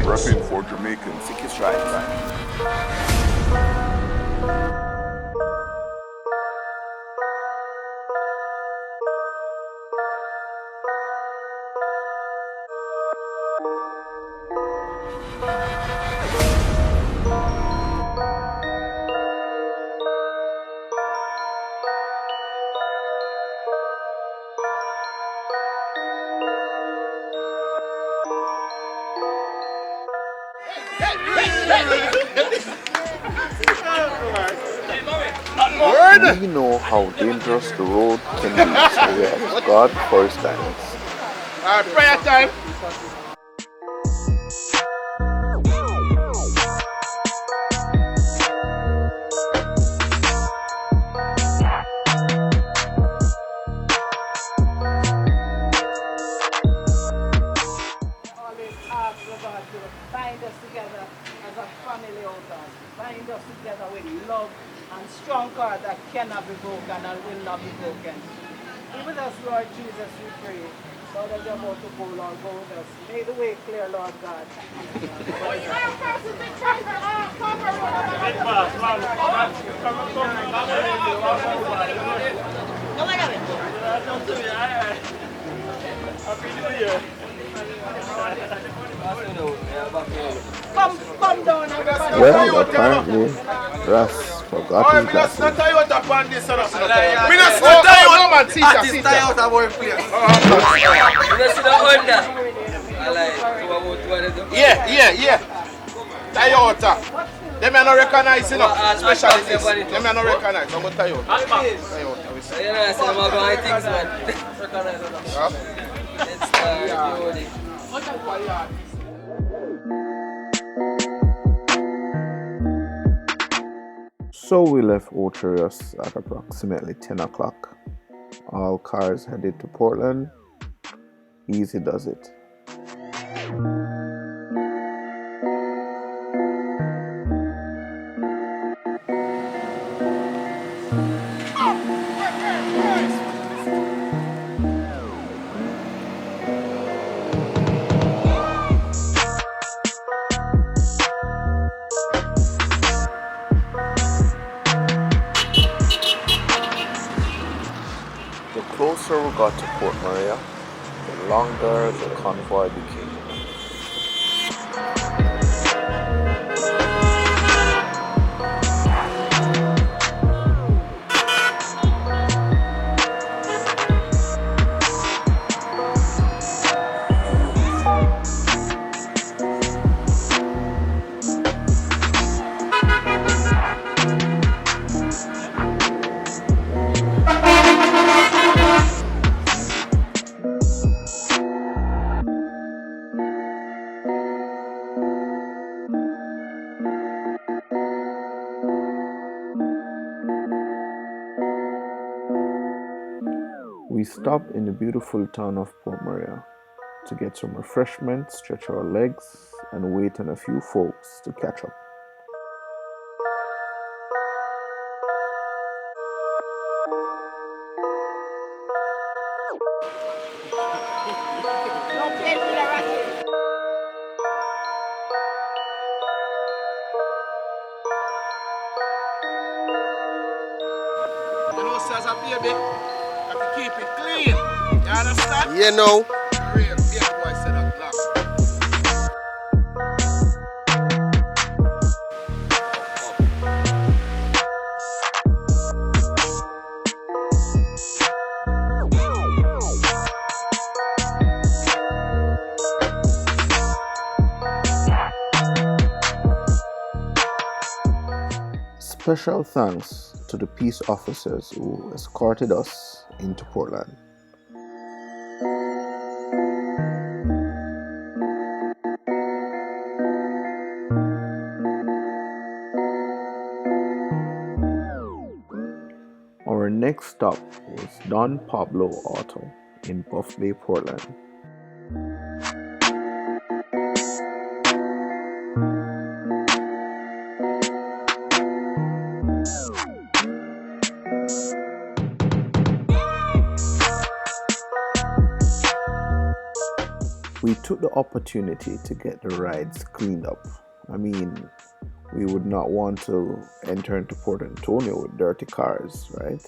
Rapping for Jamaicans. Sick is right. We know how dangerous the road can be, so we ask God for his guidance. Alright, prayer time. Always ask the God to bind us together as a family, oh God. Bind us together with love and strong cord that cannot be broken and will not be broken. Be with us, Lord Jesus, we pray. Lord, as you're about to go, Lord, go with us. Make the way clear, Lord God. Come down, everybody. Well, apparently, Ras forgot his glasses. Not Toyota upon this, sir. We not Toyota, man. Sit down. Yeah. Toyota. Them are not recognized, you know. Specialists. Them are not recognized. I'm going to Toyota. Toyota, we say. You know, I said I'm going to things, man. Recognize it. So we left Ocherius at approximately 10 o'clock. All cars headed to Portland. Easy does it. The closer we got to Port Maria, the longer the convoy became. We stopped in the beautiful town of Port Maria to get some refreshments, stretch our legs, and wait on a few folks to catch up. You know, as a baby, have to keep it clean. You understand? You know. Real boy said that black. Special thanks to the peace officers who escorted us into Portland. Our next stop was Don Pablo Auto in Buff Bay, Portland. We took the opportunity to get the rides cleaned up. I mean, we would not want to enter into Port Antonio with dirty cars, right?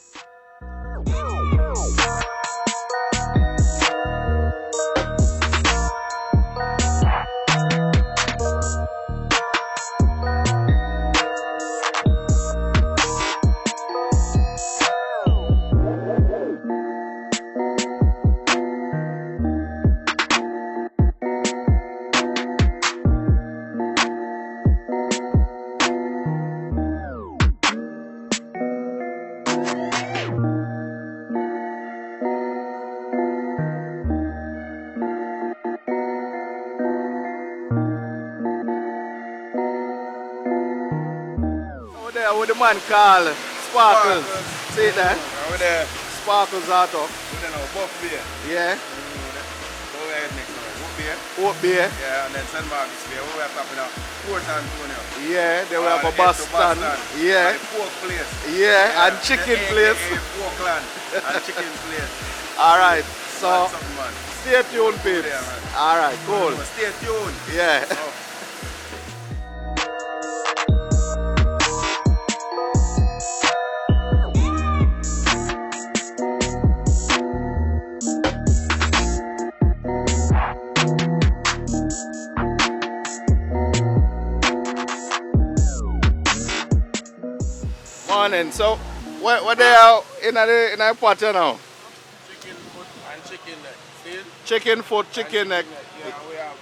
What the man call Sparkles. See it there? Over there. Sparkles Auto. We don't know, Buff Beer. Yeah. So we have next one. What beer? Oat beer. Yeah, and then St. Marcus Beer. We have tapping out Port Antonio. Yeah, they will have a Boston. Yeah. And pork place. Yeah, and chicken place. Porkland and chicken place. Alright, so Man. stay tuned, peeps. Yeah, Alright, cool. Stay tuned. Yeah. Oh. Morning. So, what they are in the pot now? Chicken foot and chicken neck. See? Chicken foot, chicken neck. Yeah, we have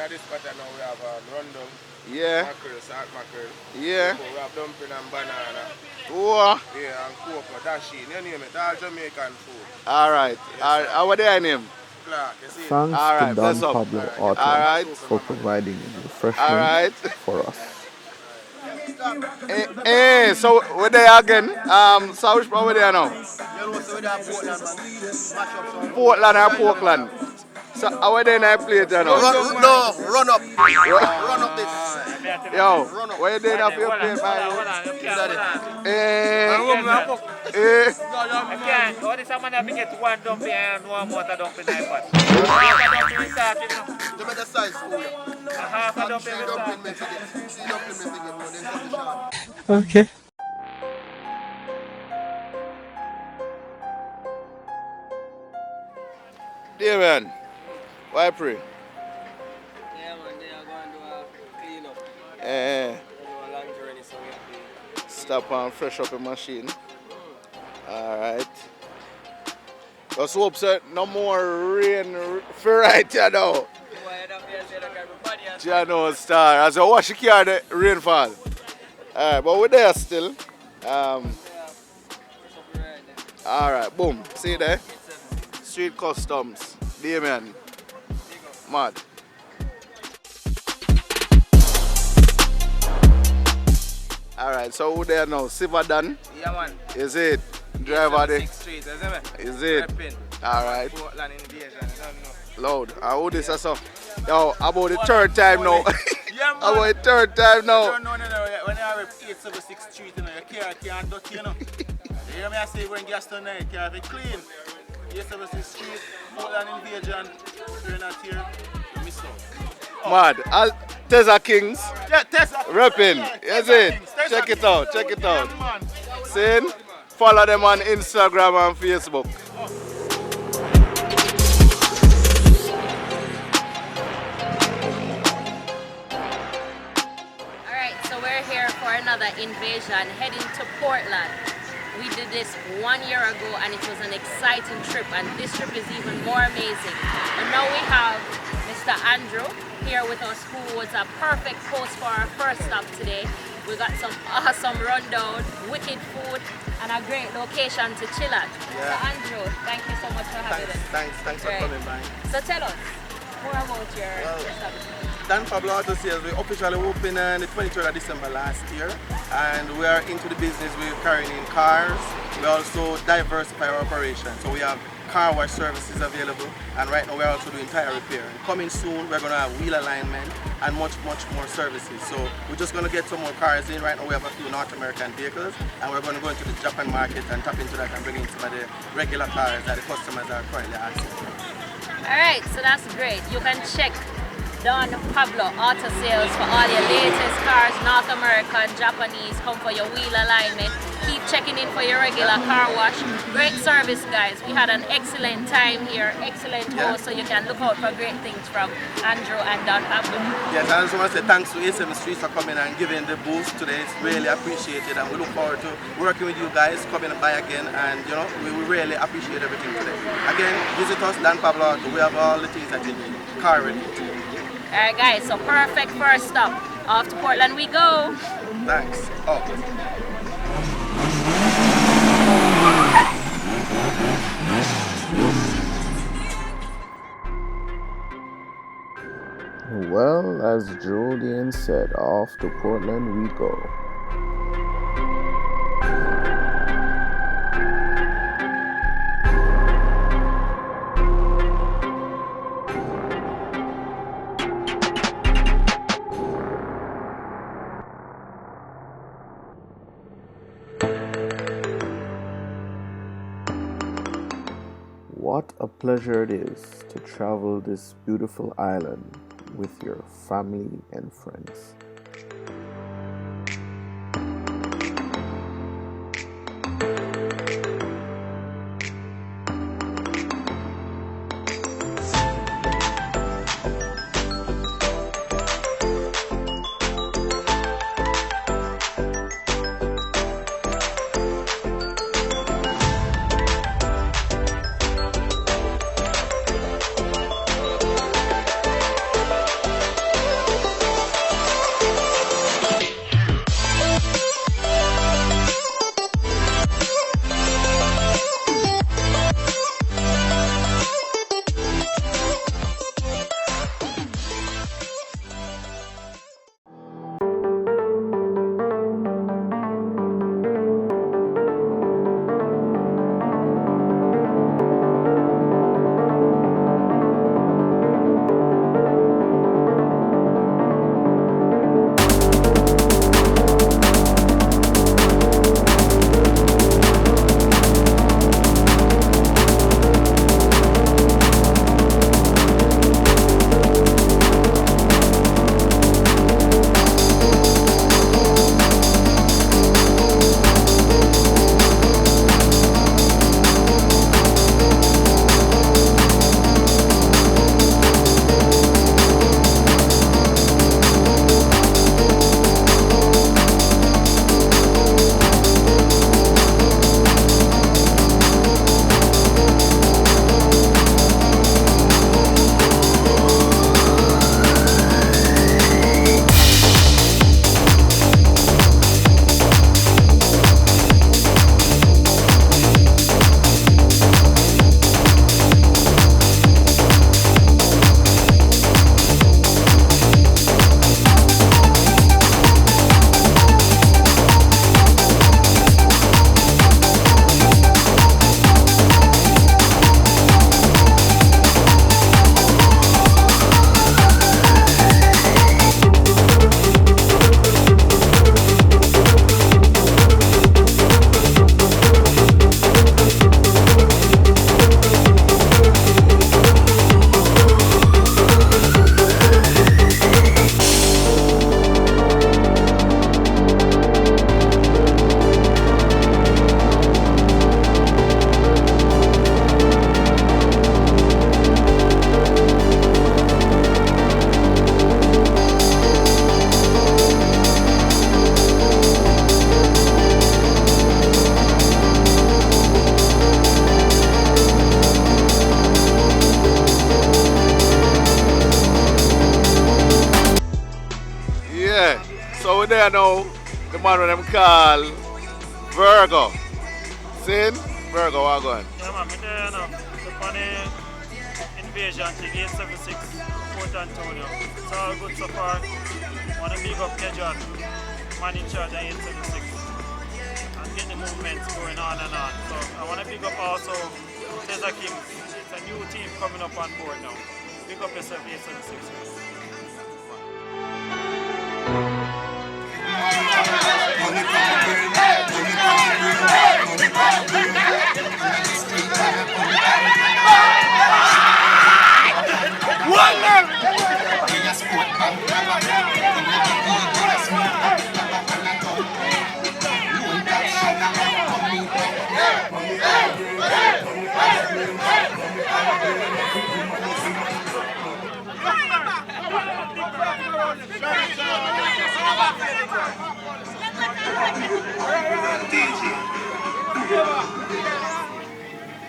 in this pattern now we have rundum, Yeah. mackerel, salt mackerel. Yeah. So we have dumpling and banana. Oh. Yeah, and cocoa, dashi. You name it, all Jamaican food. Alright. Yes, Alright. What they name? Clark, you see? Thanks Alright, to bless Don up. Pablo Auto Alright. for providing refreshment Alright. for us. So where they are again? So which part where they are now? You know, so we have Portland, man. Mash up some. Portland or Portland? So how are they in that plate now? Run up. Run up this. Yo, where they have your plate, man? What is someone that get one dumpling and one more dumpling iPad? The better size for you. Half a dumpling Okay. Dear man, why pray? Yeah, man, they are going to do a clean up. Eh, Do a long journey, so we have to. stop and fresh up the machine. Alright. Just hope so no more rain for right here now. Jano star. As I watch the car, the rainfall. Alright, but we're there still. Alright, boom. See you there? Street Customs. Damien. Mad. Alright, so we're there now. Silver done. Yeah, man. Is it? Driver there. 6th Street, isn't it? Is it? Repping. Alright. Portland invasion, I don't know. Loud. I hold this as Yo, about the third time now. Yeah, man. About the third time now. No. When you have 876th Street, you know, your car can't dirty, you know. You hear me? I say when gas down there, you can't have it clean. 876th Street, Portland invasion. If you're not here, you miss out. Mad. TEZZA KINGZ. Yeah, TEZZA. Repping. Yeah, Is it? TEZZA Check Kings. it out. Check it out. Yeah, man. Saying, follow them on Instagram and Facebook. Alright, so we're here for another invasion, heading to Portland. We did this 1 year ago and it was an exciting trip, and this trip is even more amazing. And now we have Mr. Andrew here with us, who was a perfect host for our first stop today. We got some awesome rundown, wicked food, and a great location to chill at. So Andrew, thank you so much for having us. Thanks for Right. coming by. So tell us more about your establishment. Dan Pablo Auto Sales, we officially opened on the 23rd of December last year, and we are into the business. We're carrying in cars. We also diversify our operation. So we have car wash services available, and right now we're also doing tire repair. And coming soon, we're going to have wheel alignment and much more services. So we're just going to get some more cars in. Right now we have a few North American vehicles, and we're going to go into the Japan market and tap into that and bring in some of the regular cars that the customers are currently asking for. Alright, so that's great. You can check Don Pablo Auto Sales for all your latest cars, North American, Japanese, come for your wheel alignment. Keep checking in for your regular car wash. Great service, guys. We had an excellent time here, excellent host, so you can look out for great things from Andrew and Don Pablo. Yes, I just want to say thanks to A7 Streets for coming and giving the boost today. It's really appreciated, and we look forward to working with you guys, coming by again, and you know, we really appreciate everything today. Again, visit us, Dan Pablo Auto. We have all the things that you need. Car ready. Alright guys, so perfect first stop. Off to Portland we go. Thanks. Oh. Well, as Julian said, off to Portland we go. What a pleasure it is to travel this beautiful island with your family and friends. So we there now, the man with them call Virgo. Sin? Virgo, what going? Yeah man, we there now. The funny invasion to gate 76, Fort Antonio. It's all good so far. Wanna big up Kejon, man in charge of 876. And get the movements going on and on. So I wanna big up also TEZZA KINGZ. It's a new team coming up on board now. Big up yourself 876.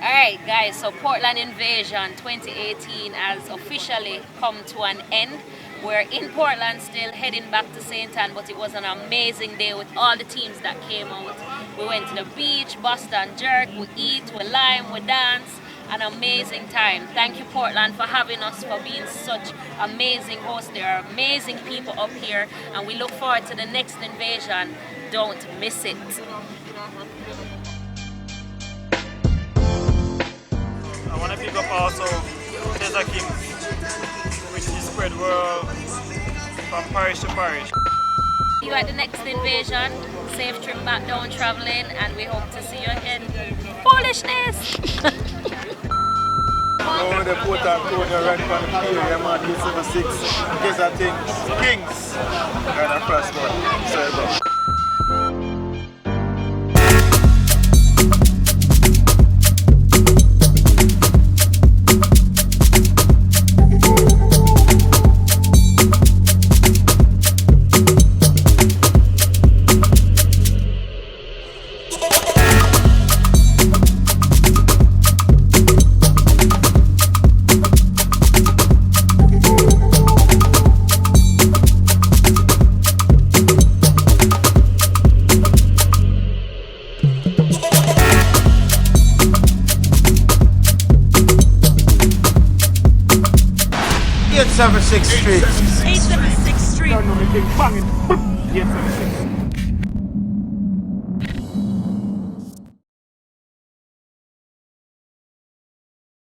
Alright guys, so Portland Invasion 2018 has officially come to an end. We're in Portland still, heading back to St. Ann, but it was an amazing day with all the teams that came out. We went to the beach, Boston Jerk, we eat, we lime, we dance. An amazing time. Thank you Portland for having us, for being such amazing hosts. There are amazing people up here and we look forward to the next invasion. Don't miss it. I want to pick up also TEZZA KINGZ, which is spread world from parish to parish. See you at the next invasion. Safe trip back down traveling and we hope to see you again. Foolishness! Oh, the port and code right from the PRINTERY, man, 276. TEZZA KINGZ. And a first one. Sorry, Street. 876 Street. Don't know me, bang it. 876.